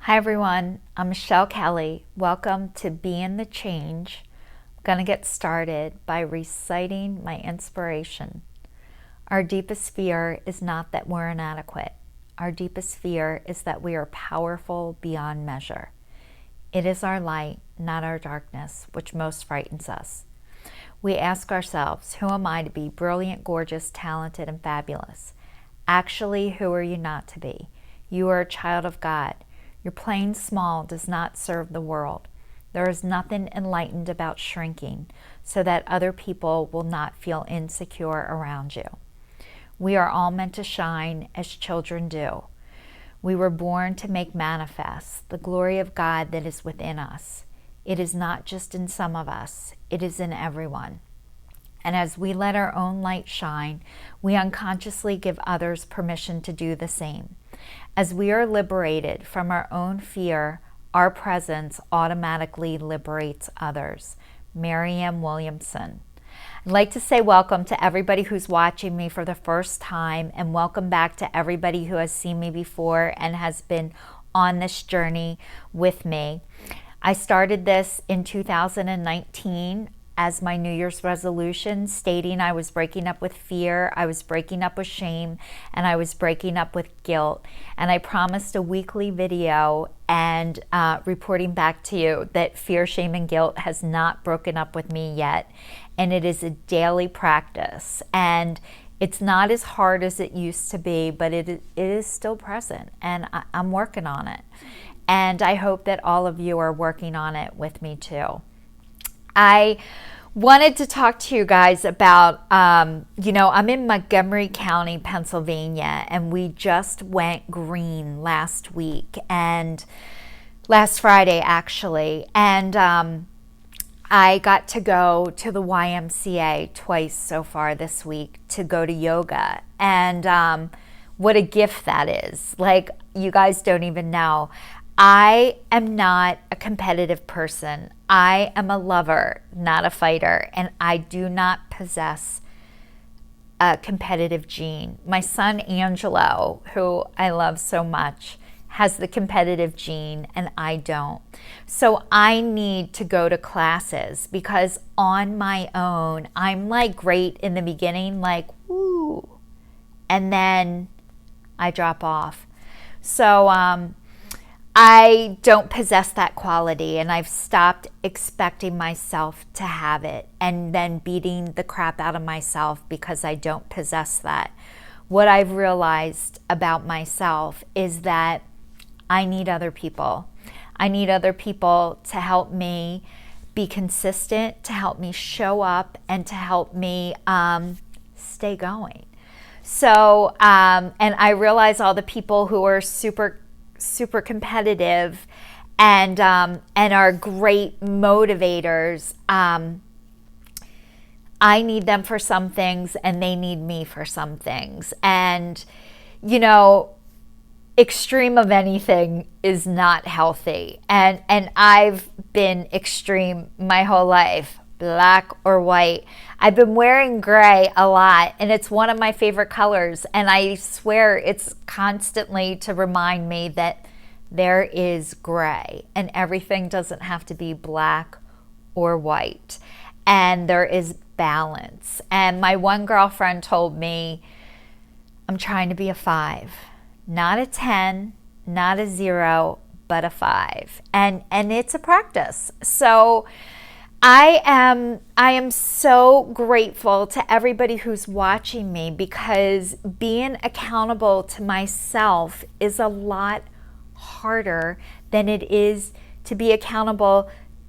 Hi everyone, I'm Michelle Kelly. Welcome to Being the Change. I'm going to get started by reciting my inspiration. Our deepest fear is not that we're inadequate. Our deepest fear is that we are powerful beyond measure. It is our light, not our darkness, which most frightens us. We ask ourselves, who am I to be brilliant, gorgeous, talented, and fabulous? Actually, who are you not to be? You are a child of God. Your playing small does not serve the world. There is nothing enlightened about shrinking so that other people will not feel insecure around you. We are all meant to shine as children do. We were born to make manifest the glory of God that is within us. It is not just in some of us, it is in everyone. And as we let our own light shine, we unconsciously give others permission to do the same. As we are liberated from our own fear, our presence automatically liberates others. Marianne Williamson. I'd like to say welcome to everybody who's watching me for the first time, and welcome back to everybody who has seen me before and has been on this journey with me. I started this in 2019 as my New Year's resolution, stating I was breaking up with fear, I was breaking up with shame, and I was breaking up with guilt. And I promised a weekly video and reporting back to you that fear, shame, and guilt has not broken up with me yet. And it is a daily practice. And it's not as hard as it used to be, but it is still present. And I'm working on it. And I hope that all of you are working on it with me too. I wanted to talk to you guys about, I'm in Montgomery County, Pennsylvania, and we just went green last week, and last Friday actually, and I got to go to the YMCA twice so far this week to go to yoga, and what a gift that is. Like, you guys don't even know. I am not a competitive person. I am a lover, not a fighter, and I do not possess a competitive gene. My son Angelo, who I love so much, has the competitive gene and I don't. So I need to go to classes because on my own, I'm like great in the beginning, like woo, and then I drop off. So I don't possess that quality, and I've stopped expecting myself to have it and then beating the crap out of myself because I don't possess that. What I've realized about myself is that I need other people. I need other people to help me be consistent, to help me show up, and to help me stay going. So, and I realize all the people who are super competitive and are great motivators. I need them for some things and they need me for some things. And, extreme of anything is not healthy. And I've been extreme my whole life, black or white. I've been wearing gray a lot, and it's one of my favorite colors, and I swear it's constantly to remind me that there is gray, and everything doesn't have to be black or white, and there is balance. And my one girlfriend told me, I'm trying to be a 5, not a 10, not a 0, but a 5, and it's a practice. So I am so grateful to everybody who's watching me, because being accountable to myself is a lot harder than it is to be accountable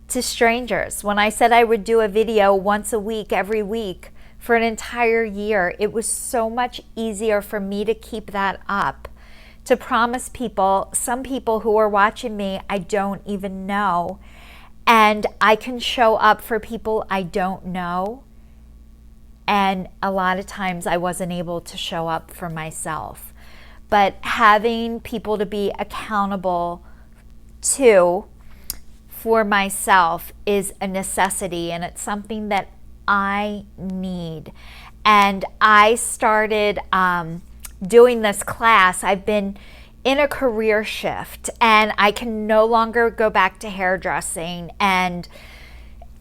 to strangers. When I said I would do a video once a week, every week for an entire year, it was so much easier for me to keep that up, to promise people, some people who are watching me, I don't even know. And I can show up for people I don't know. And a lot of times I wasn't able to show up for myself. But having people to be accountable to for myself is a necessity, and it's something that I need. And I started doing this class. I've been in a career shift, and I can no longer go back to hairdressing, and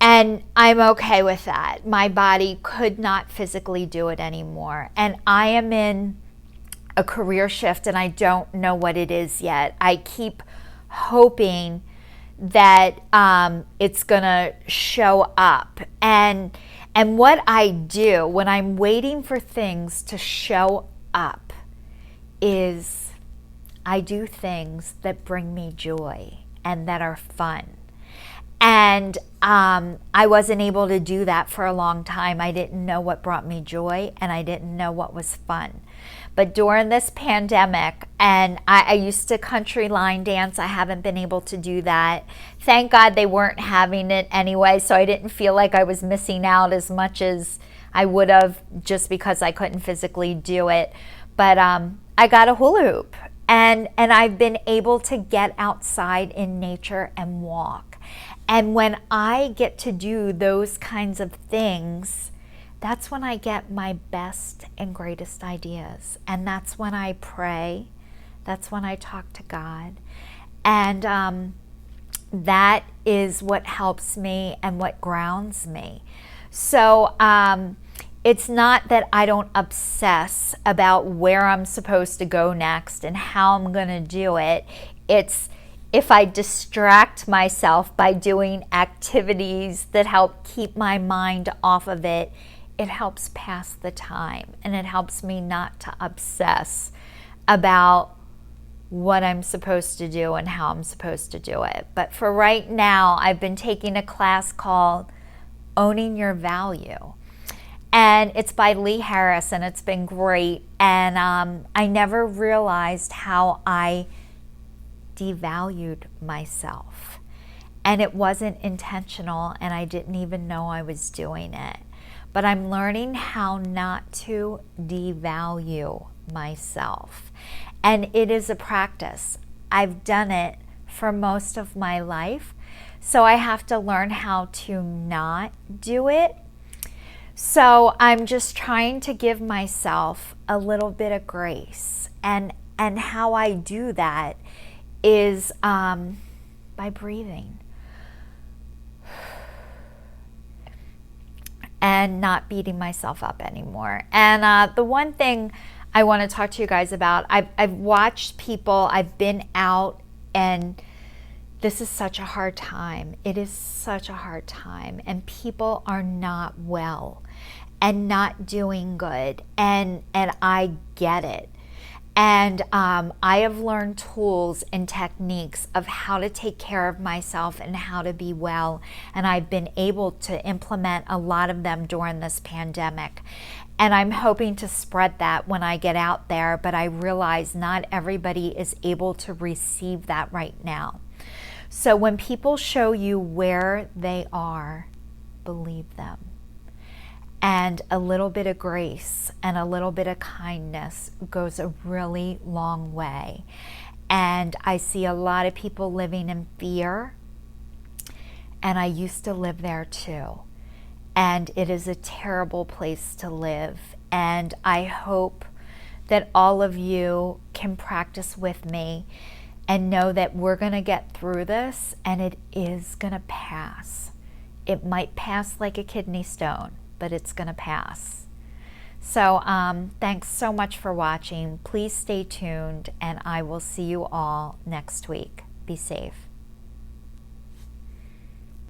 I'm okay with that. My body could not physically do it anymore. And I am in a career shift and I don't know what it is yet. I keep hoping that it's gonna show up. And what I do when I'm waiting for things to show up is I do things that bring me joy and that are fun. And I wasn't able to do that for a long time. I didn't know what brought me joy and I didn't know what was fun. But during this pandemic, and I used to country line dance. I haven't been able to do that. Thank God they weren't having it anyway, so I didn't feel like I was missing out as much as I would have just because I couldn't physically do it. But I got a hula hoop, and I've been able to get outside in nature and walk. And when I get to do those kinds of things, that's when I get my best and greatest ideas. And that's when I pray. That's when I talk to God. And that is what helps me and what grounds me. So it's not that I don't obsess about where I'm supposed to go next and how I'm going to do it. It's if I distract myself by doing activities that help keep my mind off of it, it helps pass the time, and it helps me not to obsess about what I'm supposed to do and how I'm supposed to do it. But for right now, I've been taking a class called Owning Your Value. And it's by Lee Harris, and it's been great. And I never realized how I devalued myself. And it wasn't intentional, and I didn't even know I was doing it. But I'm learning how not to devalue myself. And it is a practice. I've done it for most of my life, so I have to learn how to not do it. So I'm just trying to give myself a little bit of grace. And how I do that is by breathing. And not beating myself up anymore. And the one thing I want to talk to you guys about, I've watched people, I've been out, and this is such a hard time. It is such a hard time, and people are not well and not doing good, and I get it. And I have learned tools and techniques of how to take care of myself and how to be well. And I've been able to implement a lot of them during this pandemic. And I'm hoping to spread that when I get out there. But I realize not everybody is able to receive that right now. So when people show you where they are, believe them. And a little bit of grace and a little bit of kindness goes a really long way. And I see a lot of people living in fear. And I used to live there too. And it is a terrible place to live. And I hope that all of you can practice with me and know that we're going to get through this, and it is going to pass. It might pass like a kidney stone, but it's going to pass. So thanks so much for watching. Please stay tuned, and I will see you all next week. Be safe.